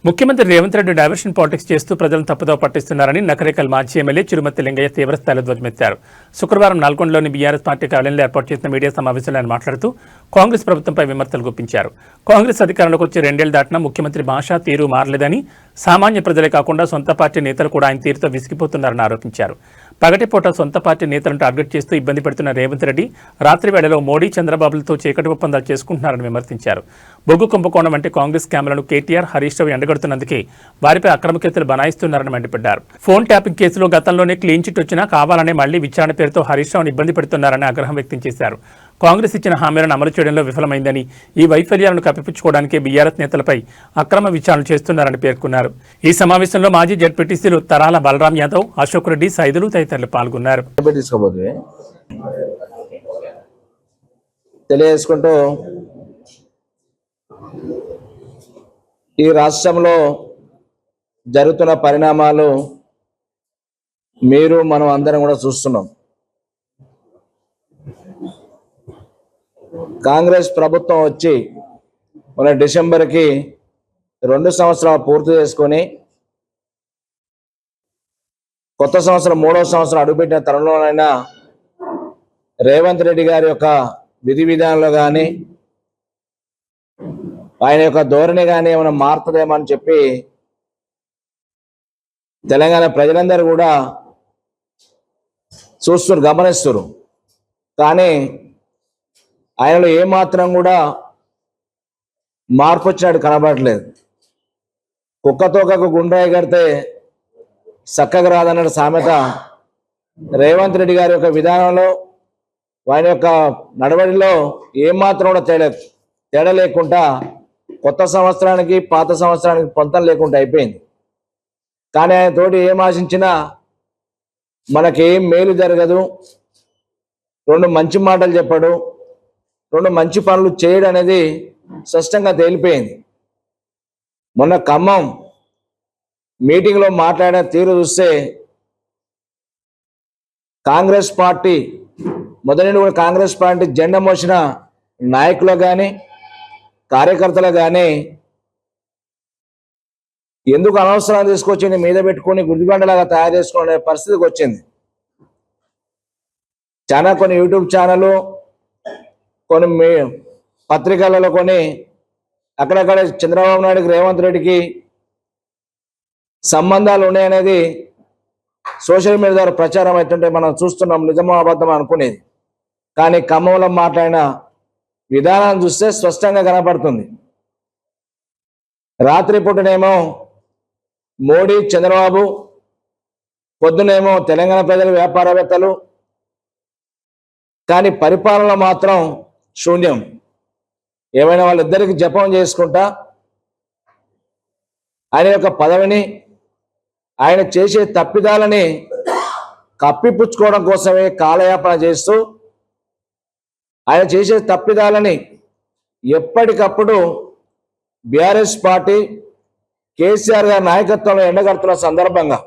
ముఖ్యమంత్రి Revanth Reddy diversion politics చేస్తూ ప్రజలను తప్పుదో పట్టిస్తున్నారని నకరేకల్ మాజీ ఎమ్మెల్యే చిరుమతి లింగయ్య తీవ్రస్థాయిలో ధ్వజమెత్తారు. శుక్రవారం నల్గొండలోని బీఆర్ఎస్ పార్టీ కార్యాలయంలో ఏర్పాటు చేసిన మీడియా సమావేశంలో ఆయన మాట్లాడుతూ కాంగ్రెస్ ప్రభుత్వంపై విమర్శలు గుప్పించారు. కాంగ్రెస్ అధికారంలోకి వచ్చి 2 ఏళ్లు దాటినా ముఖ్యమంత్రి భాషా తీరు మారలేదని, సామాన్య ప్రజలే కాకుండా సొంత పార్టీ నేతలు కూడా ఆయన తీరుతో విసిగిపోతున్నారని ఆరోపించారు. పగటిపూట సొంత పార్టీ నేతలను టార్గెట్ చేస్తూ ఇబ్బంది పెడుతున్న రేవంత్ రెడ్డి రాత్రి వేళలో మోడీ చంద్రబాబులతో చీకటి ఒప్పందాలు చేసుకుంటున్నారని విమర్శించారు. బొగ్గు కుంభకోణం వంటి కాంగ్రెస్ స్కామ్లను కేటీఆర్, హరీష్ రావు ఎండగడుతున్నందుకే వారిపై అక్రమ కేసులు బనాయిస్తున్నారని మండిపడ్డారు. ఫోన్ ట్యాపింగ్ కేసులో గతంలోనే క్లీన్ చిట్ వచ్చినా కావాలనే మళ్లీ విచారణ పేరుతో హరీష్ రావును ఇబ్బంది పెడుతున్నారని ఆగ్రహం వ్యక్తం చేశారు. కాంగ్రెస్ ఇచ్చిన హామీలను అమలు చేయడంలో విఫలమైందని, ఈ వైఫల్యాలను కప్పిపుచ్చుకోవడానికి బీఆర్ఎస్ నేతలపై అక్రమ విచారణ చేస్తున్నారని పేర్కొన్నారు. ఈ సమావేశంలో మాజీ జడ్పీటీసీలు తరాల బలరాం యాదవ్, అశోక్ రెడ్డి, సైదులు తదితరులు పాల్గొన్నారు. తెలియజేసుకుంటూ ఈ రాష్ట్రంలో జరుగుతున్న పరిణామాలు మీరు మనం అందరం కూడా చూస్తున్నాం. కాంగ్రెస్ ప్రభుత్వం వచ్చి మన డిసెంబర్కి 2 సంవత్సరాలు పూర్తి చేసుకొని కొత్త సంవత్సరం 3వ సంవత్సరం అడుగుపెట్టిన తరుణంలోనైనా రేవంత్ రెడ్డి గారి యొక్క విధి విధానంలో కానీ ఆయన యొక్క ధోరణి కానీ ఏమైనా మారుతుందేమో అని చెప్పి తెలంగాణ ప్రజలందరూ కూడా గమనిస్తున్నారు. కానీ ఆయనలో ఏమాత్రం కూడా మార్పు వచ్చినట్టు కనబడట్లేదు. కుక్కతోకకు గుండ్రాయి కడితే చక్కగా రాదన్న సామెత రేవంత్ రెడ్డి గారి యొక్క విధానంలో, ఆయన యొక్క నడవడిలో ఏమాత్రం కూడా తేడా లేకుండా కొత్త సంవత్సరానికి పాత సంవత్సరానికి పొంతం లేకుండా అయిపోయింది. కానీ ఆయన తోటి ఏం ఆశించినా మనకేం మేలు జరగదు, 2 మంచి మాటలు చెప్పడు, 2 మంచి పనులు చేయడం అనేది స్పష్టంగా తేలిపోయింది. మొన్న ఖమ్మం మీటింగ్లో మాట్లాడిన తీరు చూస్తే కాంగ్రెస్ పార్టీ మొదటి కూడా కాంగ్రెస్ పార్టీ జెండా మోసిన నాయకులు కానీ కార్యకర్తలు కానీ ఎందుకు అనవసరాలు తీసుకొచ్చి మీద పెట్టుకొని గుర్తుగండలాగా తయారు చేసుకునే పరిస్థితికి వచ్చింది. కొన్ని యూట్యూబ్ ఛానళ్ళు, కొన్ని పత్రికలలో, కొన్ని అక్కడక్కడ చంద్రబాబు నాయుడుకి రేవంత్ రెడ్డికి సంబంధాలు ఉన్నాయనేది సోషల్ మీడియా ద్వారా ప్రచారం అవుతుంటే మనం చూస్తున్నాం. నిజమో అబద్ధం అనుకునేది. కానీ ఖమ్మంలో మాట్లాడిన విధానాన్ని చూస్తే స్పష్టంగా కనపడుతుంది. రాత్రిపూటనేమో మోడీ, చంద్రబాబు, పొద్దునేమో తెలంగాణ ప్రజలు, వ్యాపారవేత్తలు, కానీ పరిపాలన మాత్రం శూన్యం. ఏమైనా వాళ్ళిద్దరికి జపం చేసుకుంటా ఆయన యొక్క పదవిని, ఆయన చేసే తప్పిదాలని కప్పిపుచ్చుకోవడం కోసమే కాలయాపన చేస్తూ ఆయన చేసే తప్పిదాలని ఎప్పటికప్పుడు బీఆర్ఎస్ పార్టీ కేసీఆర్ గారి నాయకత్వంలో ఎండగడుతున్న సందర్భంగా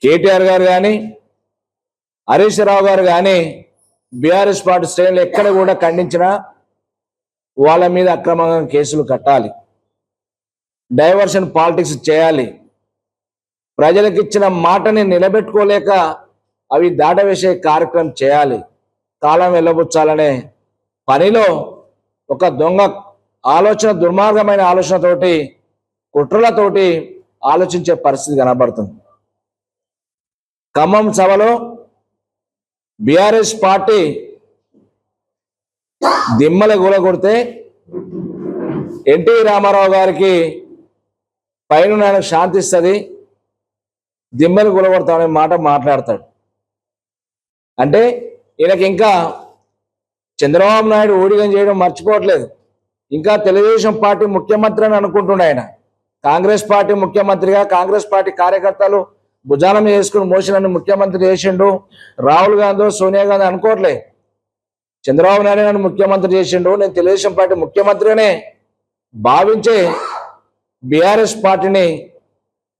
కేటీఆర్ గారు కానీ హరీష్ రావు గారు కానీ బీఆర్ఎస్ పార్టీ శ్రేణులు ఎక్కడ కూడా ఖండించినా వాళ్ళ మీద అక్రమంగా కేసులు కట్టాలి, డైవర్షన్ పాలిటిక్స్ చేయాలి, ప్రజలకు ఇచ్చిన మాటని నిలబెట్టుకోలేక అవి దాటవేసే కార్యక్రమం చేయాలి, కాలం వెళ్ళబుచ్చాలనే పనిలో ఒక దొంగ ఆలోచన, దుర్మార్గమైన ఆలోచనతోటి, కుట్రలతోటి ఆలోచించే పరిస్థితి కనబడుతుంది. ఖమ్మం సభలో బీఆర్ఎస్ పార్టీ దిమ్మల కూలగొడితే ఎన్టీ రామారావు గారికి పైన ఆయనకు శాంతిస్తుంది, దిమ్మలు కూలగొడతామనే మాట మాట్లాడతాడు. అంటే ఈయనకి ఇంకా చంద్రబాబు నాయుడు ఊడిగం చేయడం మర్చిపోవట్లేదు. ఇంకా తెలుగుదేశం పార్టీ ముఖ్యమంత్రి అని అనుకుంటుండే ఆయన. కాంగ్రెస్ పార్టీ ముఖ్యమంత్రిగా కాంగ్రెస్ పార్టీ కార్యకర్తలు భుజానం చేసుకుని మోసినన్ను ముఖ్యమంత్రి చేసిండు, రాహుల్ గాంధీ, సోనియా గాంధీ అనుకోవట్లే. చంద్రబాబు నాయుడు నన్ను ముఖ్యమంత్రి చేసిండు, నేను తెలుగుదేశం పార్టీ ముఖ్యమంత్రినే భావించే బీఆర్ఎస్ పార్టీని,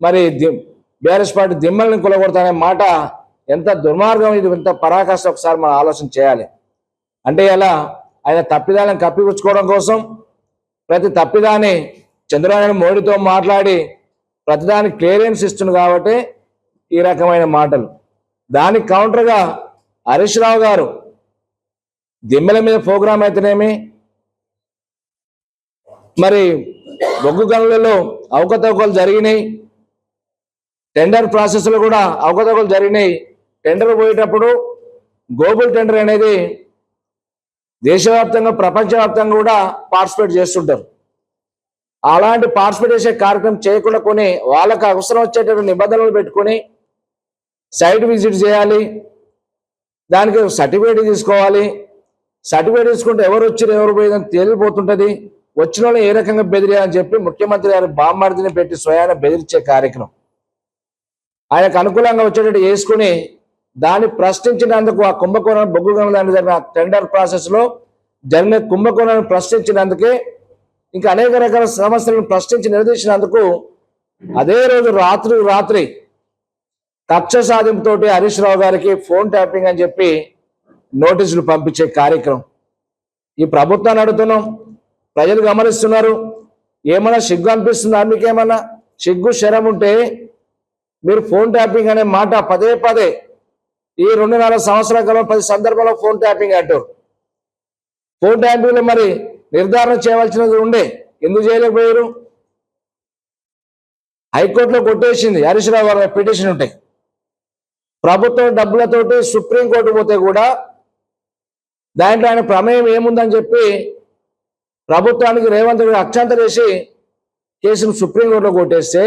మరి బీఆర్ఎస్ పార్టీ దిమ్మల్ని కొలగొడతానే మాట ఎంత దుర్మార్గం, ఇది ఎంత పరాకాష్ట ఒకసారి మనం ఆలోచన చేయాలి. అంటే ఇలా ఆయన తప్పిదాలను కప్పిపుచ్చుకోవడం కోసం ప్రతి తప్పిదాన్ని చంద్రబాబు నాయుడు మోడీతో మాట్లాడి ప్రతిదానికి క్లియరెన్స్ ఇస్తుంది కాబట్టి ఈ రకమైన మాటలు. దానికి కౌంటర్గా హరీష్ రావు గారు దిమ్మెల మీద ప్రోగ్రాం అయితేనేమి, మరి బొగ్గు గనులలో అవకతవకలు జరిగినాయి, టెండర్ ప్రాసెస్లో కూడా అవకతవకలు జరిగినాయి. టెండర్ పోయేటప్పుడు గ్లోబల్ టెండర్ అనేది దేశవ్యాప్తంగా ప్రపంచవ్యాప్తంగా కూడా పార్టిసిపేట్ చేస్తుంటారు. అలాంటి పార్టిసిపేట్ చేసే కార్యక్రమం చేయకుండా కొని వాళ్ళకి అవసరం వచ్చేటటువంటి నిబంధనలు పెట్టుకొని సైట్ విజిట్ చేయాలి, దానికి సర్టిఫికేట్ తీసుకోవాలి. సర్టిఫికేట్ తీసుకుంటే ఎవరు వచ్చారు ఎవరు పోయిందని తెలియపోతుంటుంది. వచ్చిన వాళ్ళు ఏ రకంగా బెదిరియాలని చెప్పి ముఖ్యమంత్రి గారు బామ్మర్దిని పెట్టి స్వయాన బెదిరించే కార్యక్రమం. ఆయనకు అనుకూలంగా వచ్చేటట్టు వేసుకుని దాన్ని ప్రశ్నించినందుకు, ఆ కుంభకోణం బొగ్గు గనుల దాని జరిగిన టెండర్ ప్రాసెస్లో జరిగిన కుంభకోణాన్ని ప్రశ్నించినందుకే, ఇంకా అనేక రకాల సమస్యలను ప్రశ్నించి నిలదీసినందుకు అదే రోజు రాత్రి కక్ష సాధింపుతోటి హరీష్ రావు గారికి ఫోన్ ట్యాపింగ్ అని చెప్పి నోటీసులు పంపించే కార్యక్రమం. ఈ ప్రభుత్వాన్ని అడుగుతున్నాం, ప్రజలు గమనిస్తున్నారు. ఏమన్నా సిగ్గు అనిపిస్తుందా? మీకేమన్నా సిగ్గు శరం ఉంటే మీరు ఫోన్ ట్యాపింగ్ అనే మాట పదే పదే ఈ 2.5 సంవత్సరాల కాలం 10 సందర్భాల్లో ఫోన్ ట్యాపింగ్ అంటారు. ఫోన్ ట్యాపింగ్లో మరి నిర్ధారణ చేయవలసినది ఉండే, ఎందుకు చేయలేకపోయారు? హైకోర్టులో కొట్టేసింది హరీష్ రావు గారి పిటిషన్ ఉంటాయి. ప్రభుత్వం డబ్బులతోటి సుప్రీంకోర్టు పోతే కూడా దాంట్లో ఆయన ప్రమేయం ఏముందని చెప్పి ప్రభుత్వానికి రేవంత్ రెడ్డి అక్షాంతర చేసి కేసును సుప్రీంకోర్టులో కొట్టేస్తే,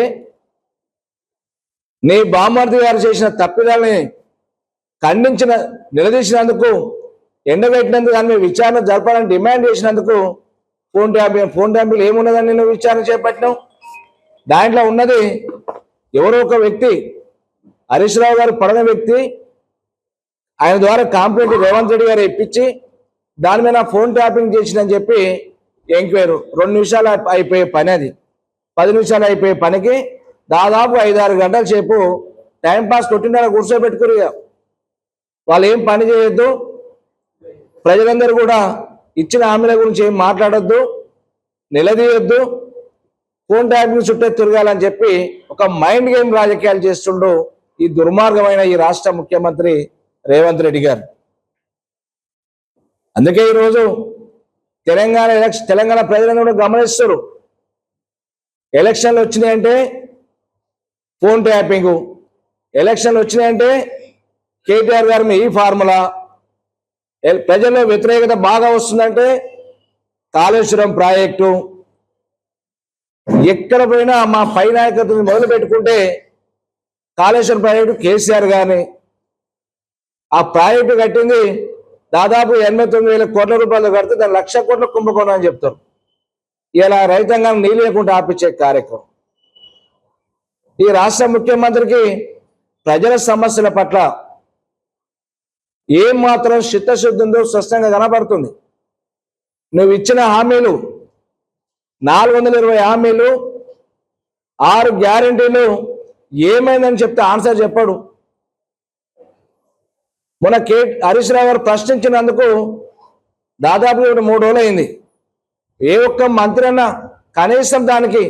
నీ బామ్మర్ది గారు చేసిన తప్పిదాలని నిలదీసినందుకు, ఎండబెట్టినందుకు, దాని మీద విచారణ జరపాలని డిమాండ్ చేసినందుకు ఫోన్ ట్యాపింగ్ ఏమున్నదని నేను విచారణ చేపట్టినావు. దాంట్లో ఉన్నది ఎవరో ఒక వ్యక్తి, హరీష్ రావు గారు పడన వ్యక్తి, ఆయన ద్వారా కంప్లైంట్ రేవంత్ రెడ్డి గారు ఇప్పించి దాని మీద ఫోన్ ట్యాపింగ్ చేసిందని చెప్పి ఎంక్వైరీ 2 నిమిషాలు అయిపోయే పని, అది 10 నిమిషాలు అయిపోయే పనికి దాదాపు 5-6 గంటల సేపు టైంపాస్ కొట్టిన కూర్చోబెట్టుకుని వాళ్ళు ఏం పని చేయొద్దు, ప్రజలందరూ కూడా ఇచ్చిన హామీల గురించి ఏం మాట్లాడొద్దు, నిలదీయొద్దు, ఫోన్ ట్యాపింగ్ చుట్టే తిరగాలని చెప్పి ఒక మైండ్ గేమ్ రాజకీయాలు చేస్తుండు ఈ దుర్మార్గమైన ఈ రాష్ట్ర ముఖ్యమంత్రి రేవంత్ రెడ్డి గారు. అందుకే ఈరోజు తెలంగాణ ప్రజలను కూడా గమనిస్తారు. ఎలక్షన్లు వచ్చినాయంటే ఫోన్ ట్యాపింగ్, ఎలక్షన్లు వచ్చినాయంటే కేటీఆర్ గారి ఈ ఫార్ములా, ప్రజల్లో వ్యతిరేకత బాగా వస్తుందంటే కాళేశ్వరం ప్రాజెక్టు, ఎక్కడ పోయినా మా పై నాయకత్వం మొదలు పెట్టుకుంటే కాళేశ్వరం ప్రాజెక్టు కేసీఆర్ గారిని, ఆ ప్రాజెక్టు కట్టింది దాదాపు 89,000 కోట్ల రూపాయలు కడితే దాన్ని 1,00,000 కోట్ల కుంభకోణం అని చెప్తారు. ఇలా రైతాంగాన్ని నీళ్ళు లేకుండా ఆపించే కార్యక్రమం. ఈ రాష్ట్ర ముఖ్యమంత్రికి ప్రజల సమస్యల పట్ల ఏం మాత్రం చిత్తశుద్ధి ఉందో స్పష్టంగా కనబడుతుంది. నువ్వు ఇచ్చిన హామీలు 420 హామీలు, 6 గ్యారెంటీలు ఏమైందని చెప్తే ఆన్సర్ చెప్పాడు. మొన్న హరీష్ రావు గారు ప్రశ్నించినందుకు దాదాపు 3 రోజులు అయింది. ఏ ఒక్క మంత్రి అన్నా కనీసం దానికి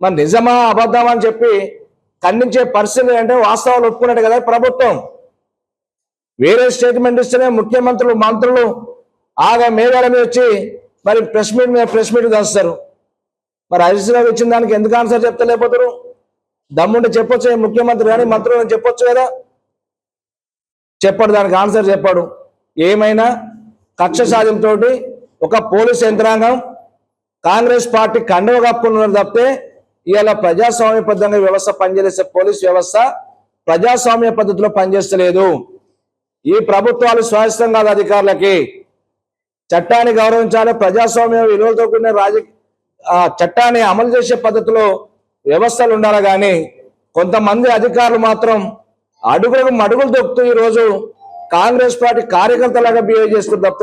మరి నిజమా అబద్ధమా అని చెప్పి ఖండించే పరిస్థితి అంటే వాస్తవాలు ఒప్పుకున్నట్టు కదా ప్రభుత్వం. వేరే స్టేట్మెంట్ ఇస్తేనే ముఖ్యమంత్రులు మంత్రులు ఆగా మేఘాల మీద వచ్చి మరి ప్రెస్ మీట్ చేస్తారు. మరి హరీష్ రావు ఇచ్చిన దానికి ఎందుకు ఆన్సర్ చెప్తలేకపోతారు? దమ్ముంటే చెప్పొచ్చు, ముఖ్యమంత్రి కానీ మంత్రులు చెప్పొచ్చు కదా, చెప్పాడు, దానికి ఆన్సర్ చెప్పాడు. ఏమైనా కక్ష సాధింపుతోటి ఒక పోలీస్ యంత్రాంగం కాంగ్రెస్ పార్టీ కండవ కప్పుకున్నారు తప్పితే ఇవాళ ప్రజాస్వామ్యబద్ధంగా వ్యవస్థ పనిచేసే పోలీస్ వ్యవస్థ ప్రజాస్వామ్య పద్ధతిలో పనిచేస్తలేదు. ఈ ప్రభుత్వాలు స్వాయత్తం కాదు, అధికారులకి చట్టాన్ని గౌరవించాలి, ప్రజాస్వామ్య విలువలతో కూడిన చట్టాన్ని అమలు చేసే పద్ధతిలో వ్యవస్థలు ఉండాలి. కానీ కొంతమంది అధికారులు మాత్రం అడుగులు తొక్కుతూ ఈరోజు కాంగ్రెస్ పార్టీ కార్యకర్తలాగా బిహేవ్ చేస్తున్నారు.